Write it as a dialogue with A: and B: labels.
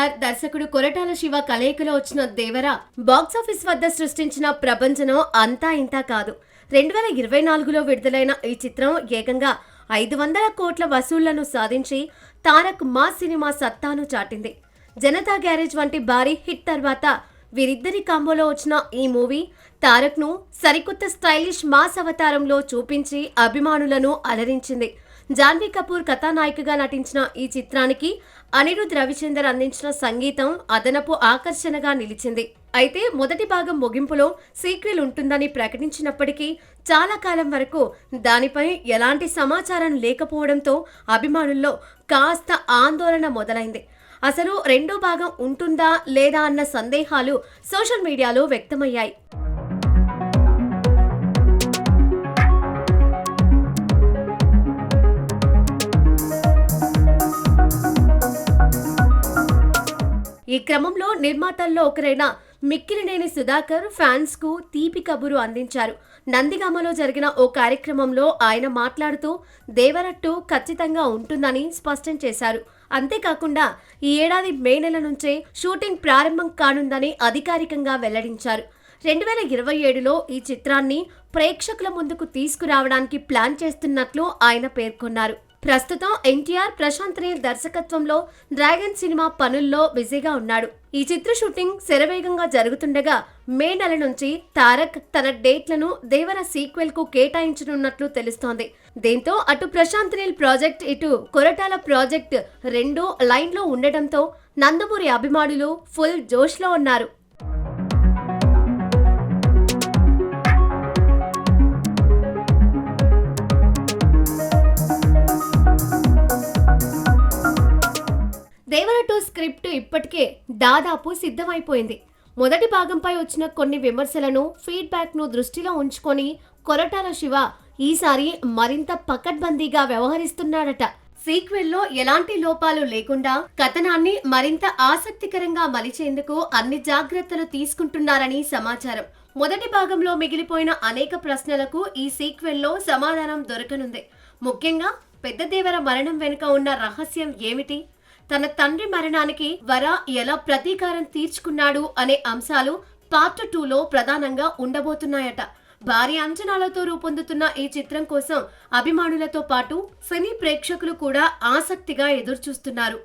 A: ఎన్టీఆర్, దర్శకుడు కొరటాల శివ కలయికలో వచ్చిన దేవర బాక్సాఫీస్ వద్ద సృష్టించిన ప్రపంచనం అంతా ఇంతా కాదు. 2024లో విడుదలైన ఈ చిత్రం ఏకంగా 500 కోట్ల వసూళ్లను సాధించి తారక్ మాస్ సినిమా సత్తాను చాటింది. జనతా గ్యారేజ్ వంటి భారీ హిట్ తర్వాత వీరిద్దరి కాంబోలో వచ్చిన ఈ మూవీ తారక్ ను సరికొత్త స్టైలిష్ మాస్ అవతారంలో చూపించి అభిమానులను అలరించింది. జాన్వీ కపూర్ కథానాయికగా నటించిన ఈ చిత్రానికి అనిరుద్ రవిచందర్ అందించిన సంగీతం అదనపు ఆకర్షణగా నిలిచింది. అయితే మొదటి భాగం ముగింపులో సీక్వెల్ ఉంటుందని ప్రకటించినప్పటికీ చాలా కాలం వరకు దానిపై ఎలాంటి సమాచారం లేకపోవడంతో అభిమానుల్లో కాస్త ఆందోళన మొదలైంది. అసలు రెండో భాగం ఉంటుందా లేదా అన్న సందేహాలు సోషల్ మీడియాలో వ్యక్తమయ్యాయి. ఈ క్రమంలో నిర్మాతల్లో ఒకరైన మిక్కిలినేని సుధాకర్ ఫ్యాన్స్ కు తీపి కబురు అందించారు. నందిగామలో జరిగిన ఓ కార్యక్రమంలో ఆయన మాట్లాడుతూ దేవర 2 ఖచ్చితంగా ఉంటుందని స్పష్టం చేశారు. అంతేకాకుండా ఈ ఏడాది మే నెల నుంచే షూటింగ్ ప్రారంభం కానుందని అధికారికంగా వెల్లడించారు. 2027లో ఈ చిత్రాన్ని ప్రేక్షకుల ముందుకు తీసుకురావడానికి ప్లాన్ చేస్తున్నట్లు ఆయన పేర్కొన్నారు. ప్రస్తుతం ఎన్టీఆర్, ప్రశాంత్ నీల్ దర్శకత్వంలో డ్రాగన్ సినిమా పనుల్లో బిజీగా ఉన్నాడు. ఈ చిత్ర షూటింగ్ శరవేగంగా జరుగుతుండగా మే నెల నుంచి తారక్ తన డేట్లను దేవర సీక్వెల్ కు కేటాయించనున్నట్లు తెలుస్తోంది. దీంతో అటు ప్రశాంత్ నీల్ ప్రాజెక్ట్, ఇటు కొరటాల ప్రాజెక్ట్ 2 లైన్లో ఉండటంతో నందమూరి అభిమానులు ఫుల్ జోష్లో ఉన్నారు. దేవర 2 స్క్రిప్ట్ ఇప్పటికే దాదాపు సిద్ధమైపోయింది. మొదటి భాగంపై వచ్చిన కొన్ని విమర్శలను, ఫీడ్బ్యాక్ ను దృష్టిలో ఉంచుకొని కొరటాల శివ ఈసారి మరింత పకడ్బందీగా వ్యవహరిస్తున్నాడట. సీక్వెల్లో ఎలాంటి లోపాలు లేకుండా కథనాన్ని మరింత ఆసక్తికరంగా మలిచేందుకు అన్ని జాగ్రత్తలు తీసుకుంటున్నారని సమాచారం. మొదటి భాగంలో మిగిలిపోయిన అనేక ప్రశ్నలకు ఈ సీక్వెల్లో సమాధానం దొరకనుంది. ముఖ్యంగా పెద్ద దేవర మరణం వెనుక ఉన్న రహస్యం ఏమిటి, తన తండ్రి మరణానికి వర ఎలా ప్రతీకారం తీర్చుకున్నాడు అనే అంశాలు పార్ట్ 2లో ప్రధానంగా ఉండబోతున్నాయట. భారీ అంచనాలతో రూపొందుతున్న ఈ చిత్రం కోసం అభిమానులతో పాటు సినీ ప్రేక్షకులు కూడా ఆసక్తిగా ఎదురుచూస్తున్నారు.